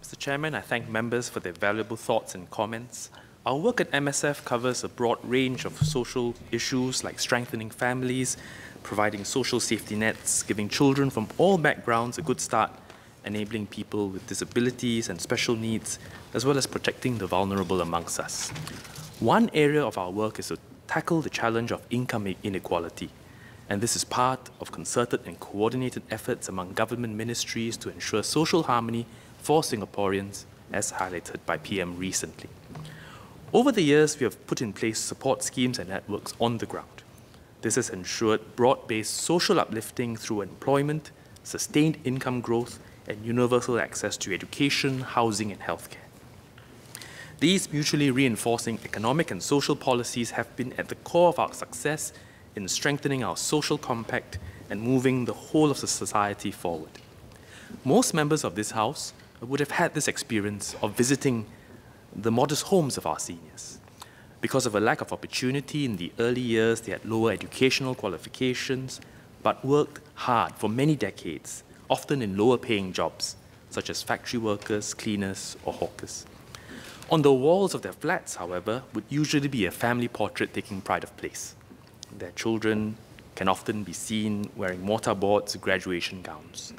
Mr. Chairman, I thank members for their valuable thoughts and comments. Our work at MSF covers a broad range of social issues like strengthening families, providing social safety nets, giving children from all backgrounds a good start, enabling people with disabilities and special needs, as well as protecting the vulnerable amongst us. One area of our work is to tackle the challenge of income inequality, and this is part of concerted and coordinated efforts among government ministries to ensure social harmony for Singaporeans, as highlighted by PM recently. Over the years, we have put in place support schemes and networks on the ground. This has ensured broad-based social uplifting through employment, sustained income growth, and universal access to education, housing, and healthcare. These mutually reinforcing economic and social policies have been at the core of our success in strengthening our social compact and moving the whole of the society forward. Most members of this House would have had this experience of visiting the modest homes of our seniors. Because of a lack of opportunity in the early years, they had lower educational qualifications, but worked hard for many decades, often in lower paying jobs, such as factory workers, cleaners, or hawkers. On the walls of their flats, however, would usually be a family portrait taking pride of place. Their children can often be seen wearing mortarboards, graduation gowns.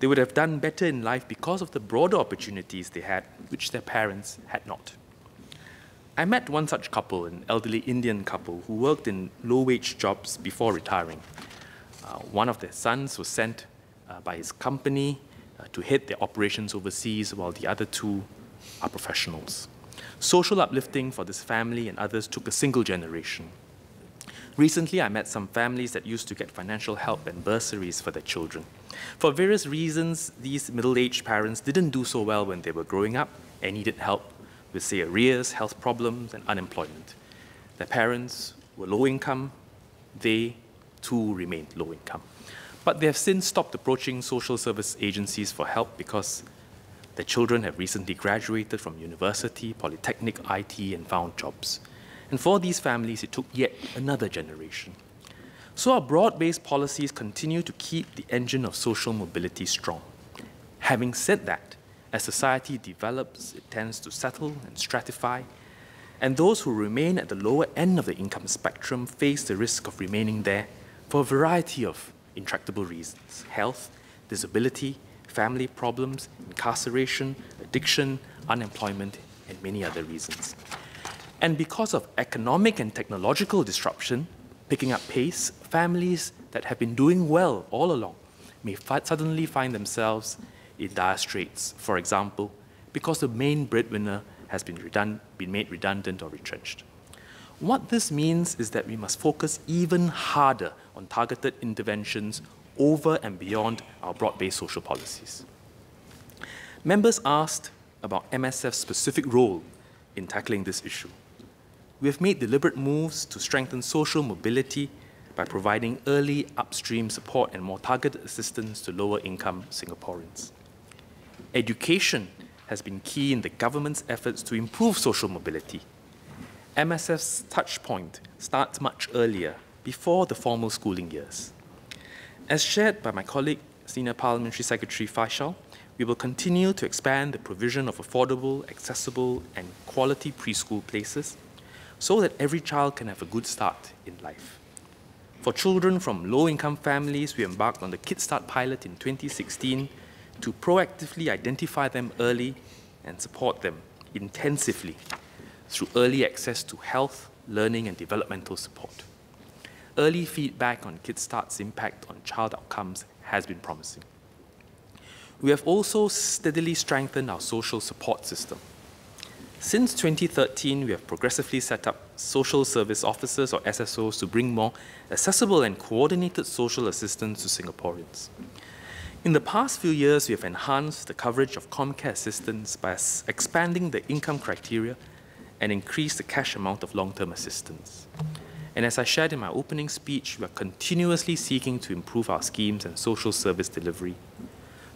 They would have done better in life because of the broader opportunities they had, which their parents had not. I met one such couple, an elderly Indian couple, who worked in low-wage jobs before retiring. One of their sons was sent by his company to head their operations overseas, while the other two are professionals. Social uplifting for this family and others took a single generation. Recently, I met some families that used to get financial help and bursaries for their children. For various reasons, these middle-aged parents didn't do so well when they were growing up and needed help with, say, arrears, health problems, and unemployment. Their parents were low income. They, too, remained low income. But they have since stopped approaching social service agencies for help because their children have recently graduated from university, polytechnic, IT, and found jobs. And for these families, it took yet another generation. So our broad-based policies continue to keep the engine of social mobility strong. Having said that, as society develops, it tends to settle and stratify, and those who remain at the lower end of the income spectrum face the risk of remaining there for a variety of intractable reasons: health, disability, family problems, incarceration, addiction, unemployment, and many other reasons. And because of economic and technological disruption picking up pace, families that have been doing well all along may suddenly find themselves in dire straits, for example, because the main breadwinner has been made redundant or retrenched. What this means is that we must focus even harder on targeted interventions over and beyond our broad-based social policies. Members asked about MSF's specific role in tackling this issue. We have made deliberate moves to strengthen social mobility by providing early upstream support and more targeted assistance to lower-income Singaporeans. Education has been key in the government's efforts to improve social mobility. MSF's touchpoint starts much earlier, before the formal schooling years. As shared by my colleague, Senior Parliamentary Secretary Faisal, we will continue to expand the provision of affordable, accessible, and quality preschool places so that every child can have a good start in life. For children from low-income families, we embarked on the Kids Start pilot in 2016 to proactively identify them early and support them intensively through early access to health, learning, and developmental support. Early feedback on Kids Start's impact on child outcomes has been promising. We have also steadily strengthened our social support system. Since 2013, we have progressively set up social service officers, or SSOs, to bring more accessible and coordinated social assistance to Singaporeans. In the past few years, we have enhanced the coverage of ComCare assistance by expanding the income criteria and increased the cash amount of long-term assistance. And as I shared in my opening speech, we are continuously seeking to improve our schemes and social service delivery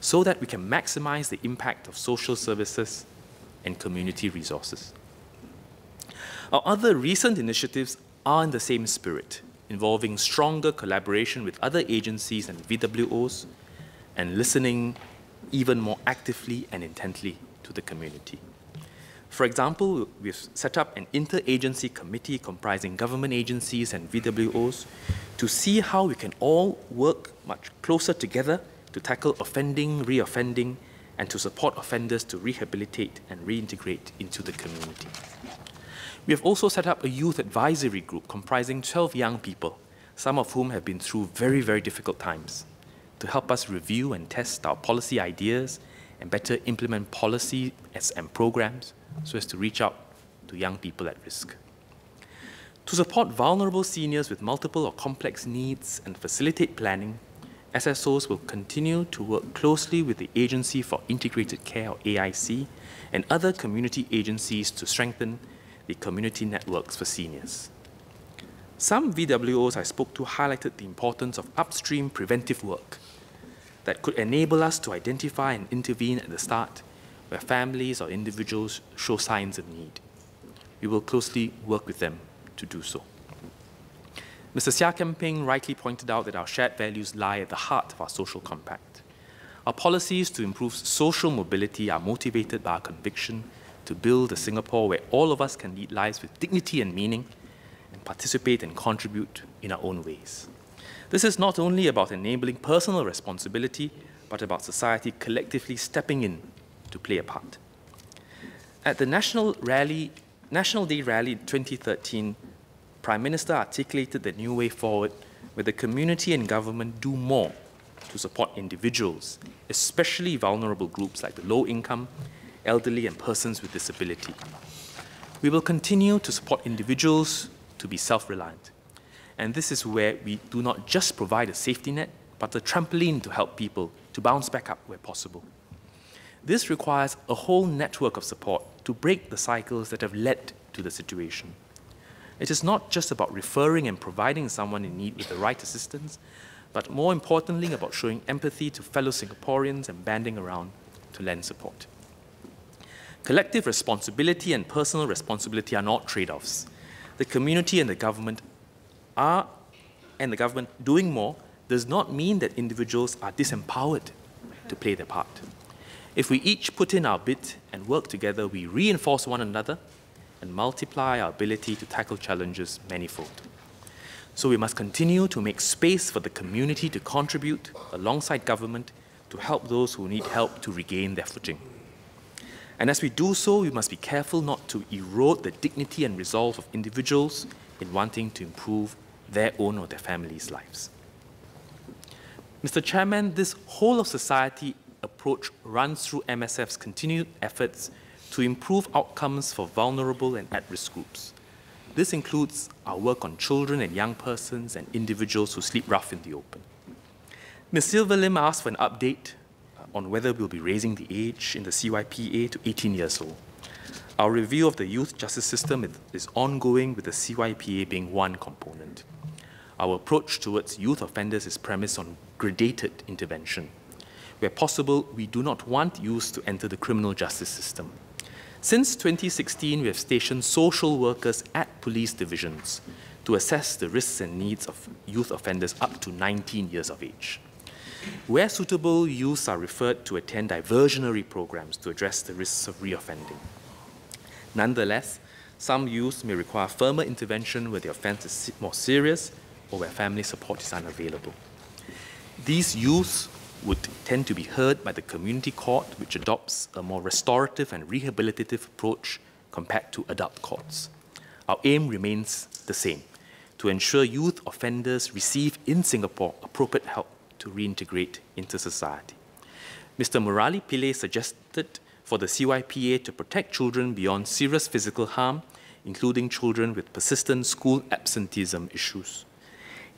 so that we can maximize the impact of social services and community resources. Our other recent initiatives are in the same spirit, involving stronger collaboration with other agencies and VWOs, and listening even more actively and intently to the community. For example, we've set up an interagency committee comprising government agencies and VWOs to see how we can all work much closer together to tackle offending, reoffending, and to support offenders to rehabilitate and reintegrate into the community. We have also set up a youth advisory group comprising 12 young people, some of whom have been through very, very difficult times, to help us review and test our policy ideas and better implement policies and programs so as to reach out to young people at risk. To support vulnerable seniors with multiple or complex needs and facilitate planning, SSOs will continue to work closely with the Agency for Integrated Care, or AIC, and other community agencies to strengthen the community networks for seniors. Some VWOs I spoke to highlighted the importance of upstream preventive work that could enable us to identify and intervene at the start where families or individuals show signs of need. We will closely work with them to do so. Mr. Seah Kemping rightly pointed out that our shared values lie at the heart of our social compact. Our policies to improve social mobility are motivated by our conviction to build a Singapore where all of us can lead lives with dignity and meaning and participate and contribute in our own ways. This is not only about enabling personal responsibility, but about society collectively stepping in to play a part. At the National Day Rally 2013, Prime Minister articulated the new way forward where the community and government do more to support individuals, especially vulnerable groups like the low-income, elderly, and persons with disability. We will continue to support individuals to be self-reliant. And this is where we do not just provide a safety net, but a trampoline to help people to bounce back up where possible. This requires a whole network of support to break the cycles that have led to the situation. It is not just about referring and providing someone in need with the right assistance, but more importantly about showing empathy to fellow Singaporeans and banding around to lend support. Collective responsibility and personal responsibility are not trade-offs. The community and the government doing more does not mean that individuals are disempowered to play their part. If we each put in our bit and work together, we reinforce one another and multiply our ability to tackle challenges manifold. So we must continue to make space for the community to contribute alongside government to help those who need help to regain their footing. And as we do so, we must be careful not to erode the dignity and resolve of individuals in wanting to improve their own or their families' lives. Mr. Chairman, this whole-of-society approach runs through MSF's continued efforts to improve outcomes for vulnerable and at-risk groups. This includes our work on children and young persons and individuals who sleep rough in the open. Ms. Silva Lim asked for an update on whether we'll be raising the age in the CYPA to 18 years old. Our review of the youth justice system is ongoing, with the CYPA being one component. Our approach towards youth offenders is premised on gradated intervention. Where possible, we do not want youth to enter the criminal justice system. Since 2016, we have stationed social workers at police divisions to assess the risks and needs of youth offenders up to 19 years of age. Where suitable, youths are referred to attend diversionary programs to address the risks of reoffending. Nonetheless, some youths may require firmer intervention where the offence is more serious or where family support is unavailable. These youths would tend to be heard by the community court, which adopts a more restorative and rehabilitative approach compared to adult courts. Our aim remains the same: to ensure youth offenders receive in Singapore appropriate help to reintegrate into society. Mr. Murali Pillay suggested for the CYPA to protect children beyond serious physical harm, including children with persistent school absenteeism issues.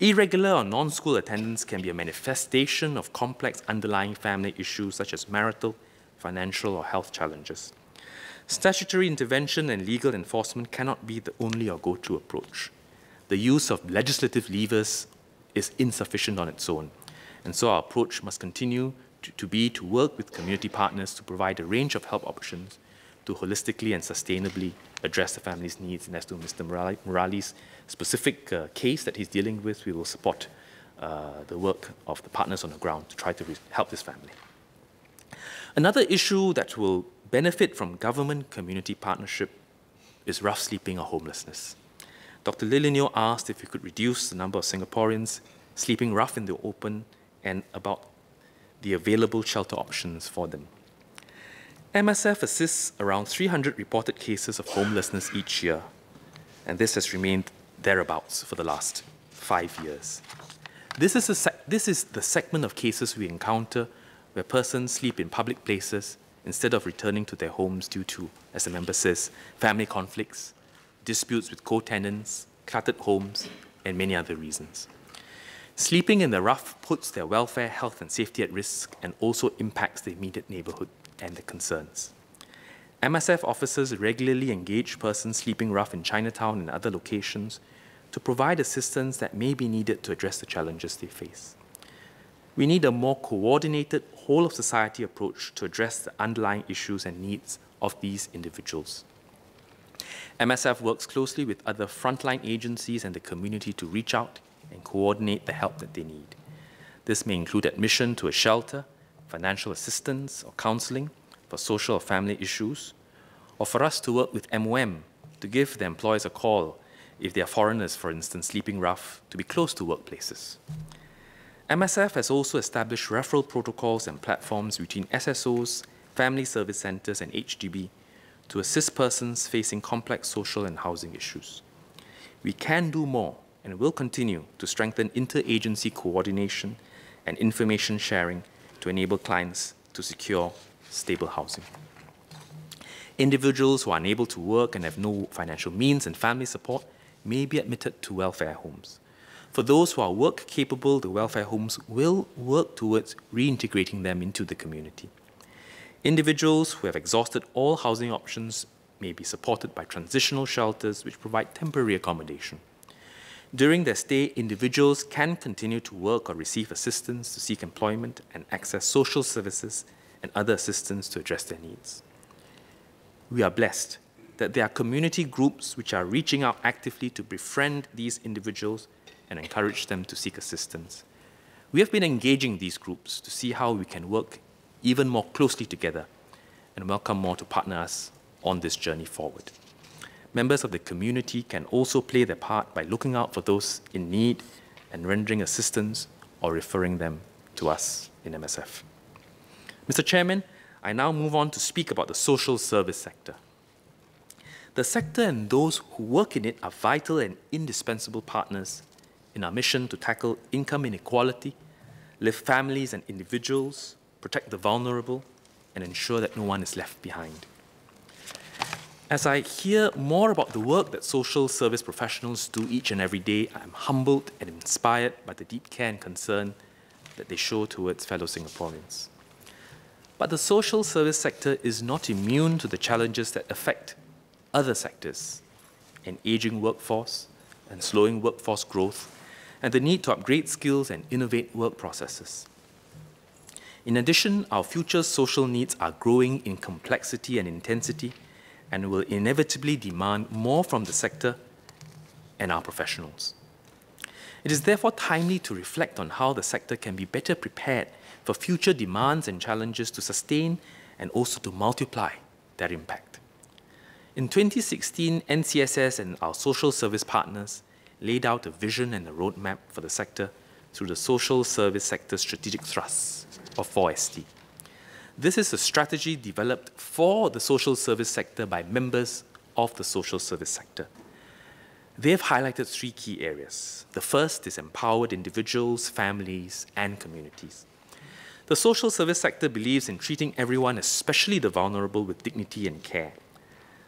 Irregular or non-school attendance can be a manifestation of complex underlying family issues such as marital, financial, or health challenges. Statutory intervention and legal enforcement cannot be the only or go-to approach. The use of legislative levers is insufficient on its own, and so our approach must continue to work with community partners to provide a range of help options to holistically and sustainably address the family's needs. And as to Mr. Murali's specific case that he's dealing with, we will support the work of the partners on the ground to try to help this family. Another issue that will benefit from government-community partnership is rough sleeping or homelessness. Dr. Lilinio asked if we could reduce the number of Singaporeans sleeping rough in the open and about the available shelter options for them. MSF assists around 300 reported cases of homelessness each year, and this has remained thereabouts for the last 5 years. This is the segment of cases we encounter where persons sleep in public places instead of returning to their homes due to, as the member says, family conflicts, disputes with co-tenants, cluttered homes, and many other reasons. Sleeping in the rough puts their welfare, health, and safety at risk and also impacts the immediate neighborhood and their concerns. MSF officers regularly engage persons sleeping rough in Chinatown and other locations to provide assistance that may be needed to address the challenges they face. We need a more coordinated, whole-of-society approach to address the underlying issues and needs of these individuals. MSF works closely with other frontline agencies and the community to reach out and coordinate the help that they need. This may include admission to a shelter, financial assistance or counseling for social or family issues, or for us to work with MOM to give the employers a call if they are foreigners, for instance, sleeping rough, to be close to workplaces. MSF has also established referral protocols and platforms between SSOs, family service centres, and HDB to assist persons facing complex social and housing issues. We can do more and will continue to strengthen interagency coordination and information sharing to enable clients to secure stable housing. Individuals who are unable to work and have no financial means and family support may be admitted to welfare homes. For those who are work capable, the welfare homes will work towards reintegrating them into the community. Individuals who have exhausted all housing options may be supported by transitional shelters which provide temporary accommodation. During their stay, individuals can continue to work or receive assistance to seek employment and access social services and other assistance to address their needs. We are blessed that there are community groups which are reaching out actively to befriend these individuals and encourage them to seek assistance. We have been engaging these groups to see how we can work even more closely together and welcome more to partner us on this journey forward. Members of the community can also play their part by looking out for those in need and rendering assistance or referring them to us in MSF. Mr. Chairman, I now move on to speak about the social service sector. The sector and those who work in it are vital and indispensable partners in our mission to tackle income inequality, lift families and individuals, protect the vulnerable, and ensure that no one is left behind. As I hear more about the work that social service professionals do each and every day, I am humbled and inspired by the deep care and concern that they show towards fellow Singaporeans. But the social service sector is not immune to the challenges that affect other sectors, an aging workforce and slowing workforce growth, and the need to upgrade skills and innovate work processes. In addition, our future social needs are growing in complexity and intensity and will inevitably demand more from the sector and our professionals. It is therefore timely to reflect on how the sector can be better prepared for future demands and challenges to sustain and also to multiply their impact. In 2016, NCSS and our social service partners laid out a vision and a roadmap for the sector through the Social Service Sector Strategic Thrusts, or 4ST. This is a strategy developed for the social service sector by members of the social service sector. They have highlighted 3 key areas. The first is empowered individuals, families, and communities. The social service sector believes in treating everyone, especially the vulnerable, with dignity and care.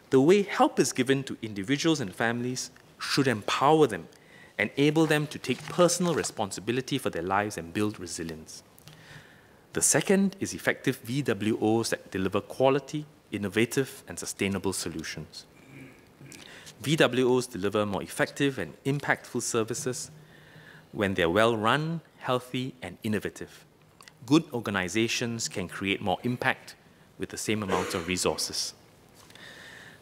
The way help is given to individuals and families should empower them, enable them to take personal responsibility for their lives and build resilience. The second is effective VWOs that deliver quality, innovative, and sustainable solutions. VWOs deliver more effective and impactful services when they're well-run, healthy, and innovative. Good organizations can create more impact with the same amount of resources.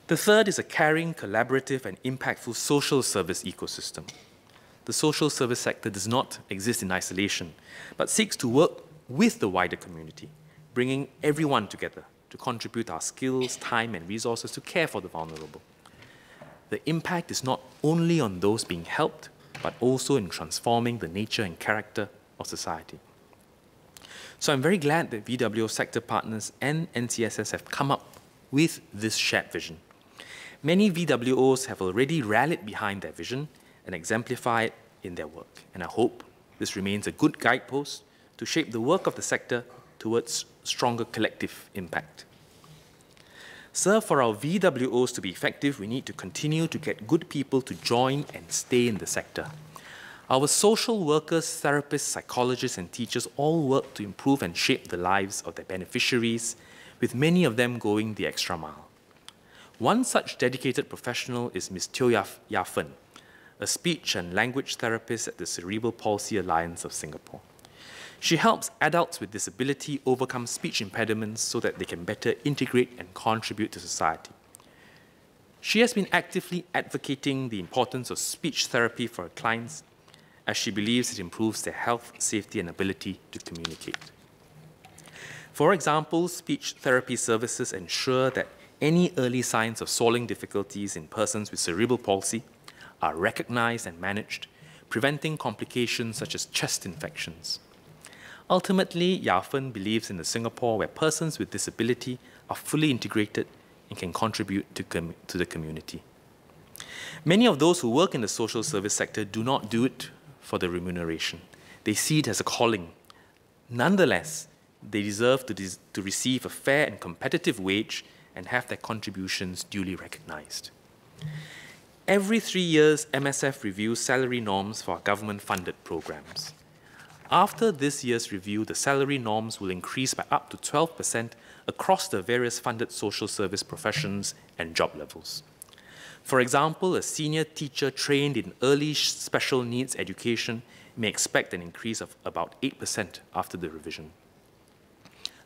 The third is a caring, collaborative, and impactful social service ecosystem. The social service sector does not exist in isolation, but seeks to work with the wider community, bringing everyone together to contribute our skills, time, and resources to care for the vulnerable. The impact is not only on those being helped, but also in transforming the nature and character of society. So I'm very glad that VWO sector partners and NCSS have come up with this shared vision. Many VWOs have already rallied behind their vision and exemplified it in their work, and I hope this remains a good guidepost to shape the work of the sector towards stronger collective impact. So for our VWOs to be effective, we need to continue to get good people to join and stay in the sector. Our social workers, therapists, psychologists, and teachers all work to improve and shape the lives of their beneficiaries, with many of them going the extra mile. One such dedicated professional is Ms. Teo Ya-Fen, a speech and language therapist at the Cerebral Palsy Alliance of Singapore. She helps adults with disability overcome speech impediments so that they can better integrate and contribute to society. She has been actively advocating the importance of speech therapy for her clients, as she believes it improves their health, safety, and ability to communicate. For example, speech therapy services ensure that any early signs of swallowing difficulties in persons with cerebral palsy are recognized and managed, preventing complications such as chest infections. Ultimately, Ya-Fen believes in a Singapore where persons with disability are fully integrated and can contribute to the community. Many of those who work in the social service sector do not do it for the remuneration. They see it as a calling. Nonetheless, they deserve to receive a fair and competitive wage and have their contributions duly recognized. Every 3 years, MSF reviews salary norms for our government-funded programs. After this year's review, the salary norms will increase by up to 12% across the various funded social service professions and job levels. For example, a senior teacher trained in early special needs education may expect an increase of about 8% after the revision.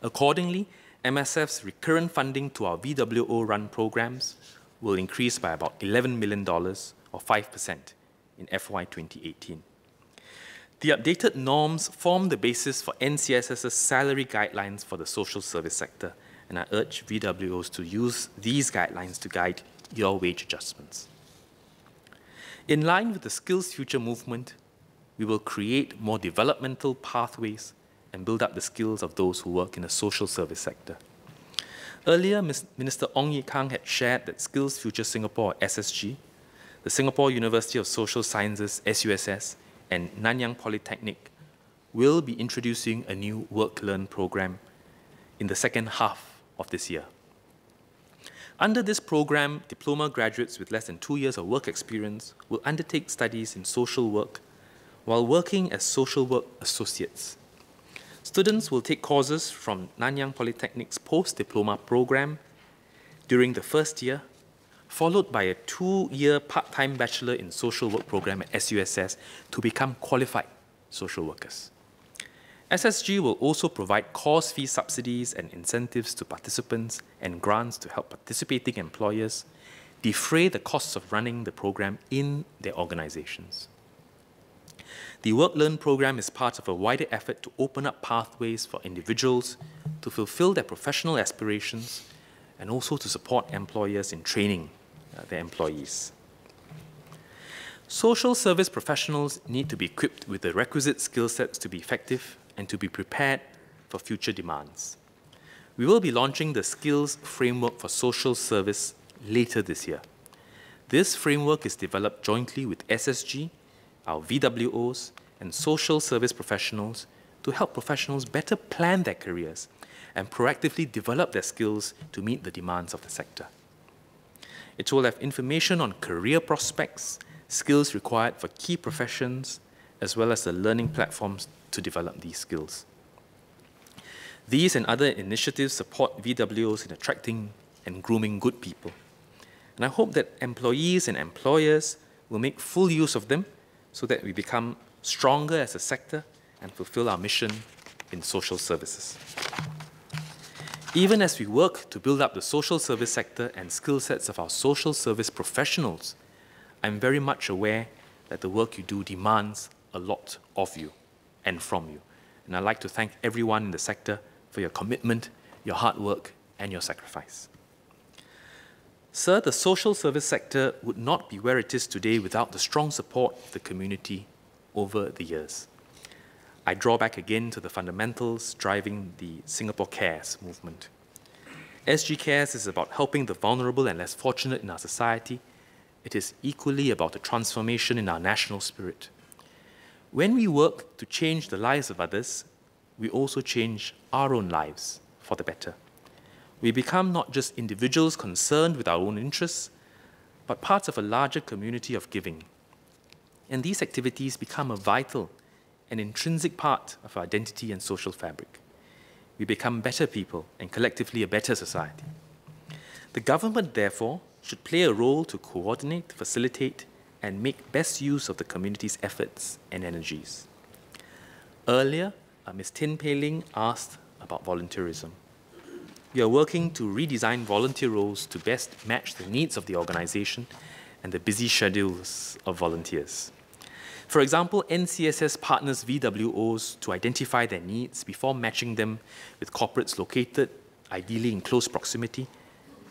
Accordingly, MSF's recurrent funding to our VWO-run programs will increase by about $11 million, or 5%, in FY 2018. The updated norms form the basis for NCSS's salary guidelines for the social service sector, and I urge VWOs to use these guidelines to guide your wage adjustments. In line with the Skills Future movement, we will create more developmental pathways and build up the skills of those who work in the social service sector. Earlier, Minister Ong Ye Kang had shared that Skills Future Singapore, SSG, the Singapore University of Social Sciences, SUSS, and Nanyang Polytechnic will be introducing a new work-learn program in the second half of this year. Under this program, diploma graduates with less than 2 years of work experience will undertake studies in social work while working as social work associates. Students will take courses from Nanyang Polytechnic's post-diploma program during the first year, followed by a 2-year part-time Bachelor in Social Work program at SUSS to become qualified social workers. SSG will also provide course fee subsidies and incentives to participants and grants to help participating employers defray the costs of running the program in their organizations. The Work-Learn program is part of a wider effort to open up pathways for individuals to fulfill their professional aspirations and also to support employers in training their employees. Social service professionals need to be equipped with the requisite skill sets to be effective and to be prepared for future demands. We will be launching the Skills Framework for Social Service later this year. This framework is developed jointly with SSG, our VWOs, and social service professionals to help professionals better plan their careers and proactively develop their skills to meet the demands of the sector. It will have information on career prospects, skills required for key professions, as well as the learning platforms to develop these skills. These and other initiatives support VWOs in attracting and grooming good people. And I hope that employees and employers will make full use of them so that we become stronger as a sector and fulfill our mission in social services. Even as we work to build up the social service sector and skill sets of our social service professionals, I'm very much aware that the work you do demands a lot of you and from you. And I'd like to thank everyone in the sector for for your commitment, your hard work, and your sacrifice. Sir, the social service sector would not be where it is today without the strong support of the community over the years. I draw back again to the fundamentals driving the Singapore Cares movement. SG Cares is about helping the vulnerable and less fortunate in our society. It is equally about a transformation in our national spirit. When we work to change the lives of others, we also change our own lives for the better. We become not just individuals concerned with our own interests, but parts of a larger community of giving. And these activities become a vital and intrinsic part of our identity and social fabric. We become better people and collectively a better society. The government, therefore, should play a role to coordinate, facilitate, and make best use of the community's efforts and energies. Earlier, Ms. Tin Pei Ling asked about volunteerism. We are working to redesign volunteer roles to best match the needs of the organization and the busy schedules of volunteers. For example, NCSS partners VWOs to identify their needs before matching them with corporates located, ideally in close proximity,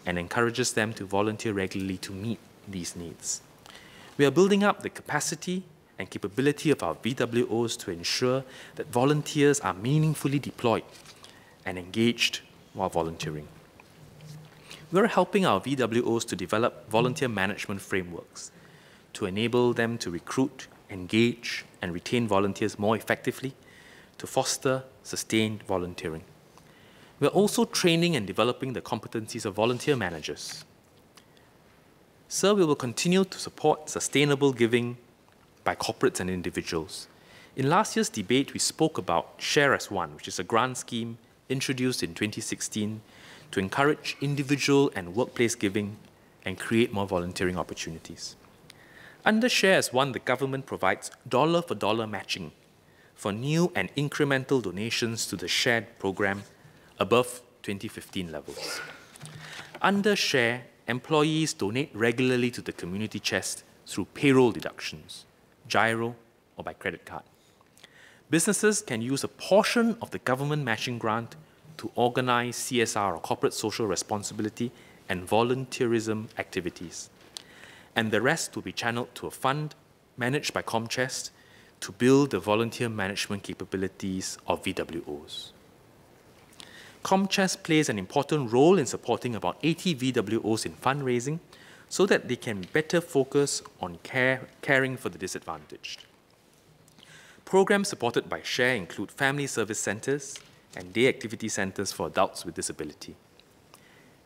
and encourages them to volunteer regularly to meet these needs. We are building up the capacity and capability of our VWOs to ensure that volunteers are meaningfully deployed and engaged while volunteering. We're helping our VWOs to develop volunteer management frameworks to enable them to recruit, engage, and retain volunteers more effectively to foster sustained volunteering. We're also training and developing the competencies of volunteer managers. Sir, we will continue to support sustainable giving by corporates and individuals. In last year's debate, we spoke about Share as One, which is a grant scheme introduced in 2016 to encourage individual and workplace giving and create more volunteering opportunities. Under Share as One, the government provides dollar-for-dollar matching for new and incremental donations to the shared program above 2015 levels. Under Share, employees donate regularly to the community chest through payroll deductions, gyro, or by credit card. Businesses can use a portion of the government matching grant to organize CSR or corporate social responsibility and volunteerism activities. And the rest will be channeled to a fund managed by ComChest to build the volunteer management capabilities of VWOs. ComChest plays an important role in supporting about 80 VWOs in fundraising so that they can better focus on caring for the disadvantaged. Programs supported by Share include family service centers and day activity centers for adults with disability.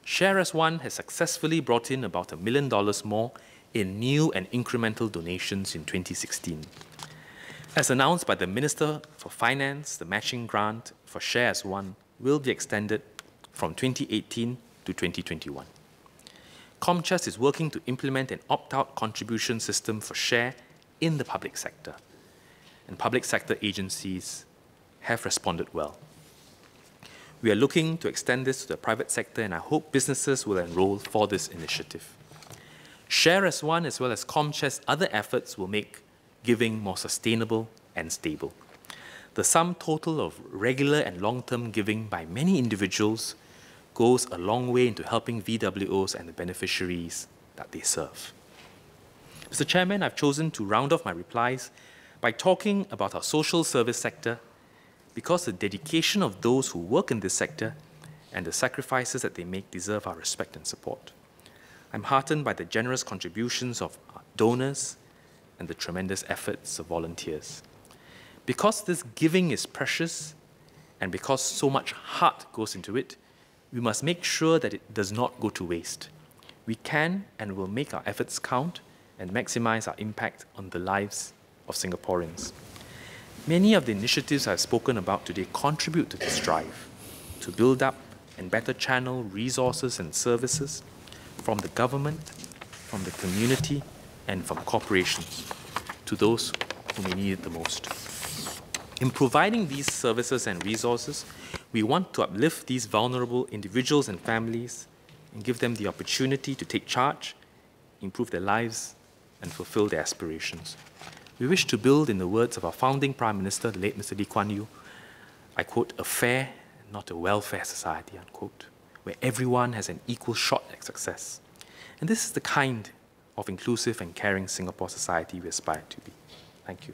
Share as One has successfully brought in about $1 million more in new and incremental donations in 2016. As announced by the Minister for Finance, the matching grant for Share as One will be extended from 2018 to 2021. ComChest is working to implement an opt-out contribution system for Share in the public sector, and public sector agencies have responded well. We are looking to extend this to the private sector, and I hope businesses will enroll for this initiative. Share as One, as well as ComChest's other efforts, will make giving more sustainable and stable. The sum total of regular and long-term giving by many individuals goes a long way into helping VWOs and the beneficiaries that they serve. Mr. Chairman, I've chosen to round off my replies by talking about our social service sector because the dedication of those who work in this sector and the sacrifices that they make deserve our respect and support. I'm heartened by the generous contributions of donors and the tremendous efforts of volunteers. Because this giving is precious and because so much heart goes into it, we must make sure that it does not go to waste. We can and will make our efforts count and maximize our impact on the lives of Singaporeans. Many of the initiatives I've spoken about today contribute to this drive to build up and better channel resources and services from the government, from the community, and from corporations to those who may need it the most. In providing these services and resources, we want to uplift these vulnerable individuals and families and give them the opportunity to take charge, improve their lives, and fulfill their aspirations. We wish to build, in the words of our founding Prime Minister, the late Mr. Lee Kuan Yew, I quote, a fair, not a welfare society, unquote, where everyone has an equal shot at success. And this is the kind of inclusive and caring Singapore society we aspire to be. Thank you.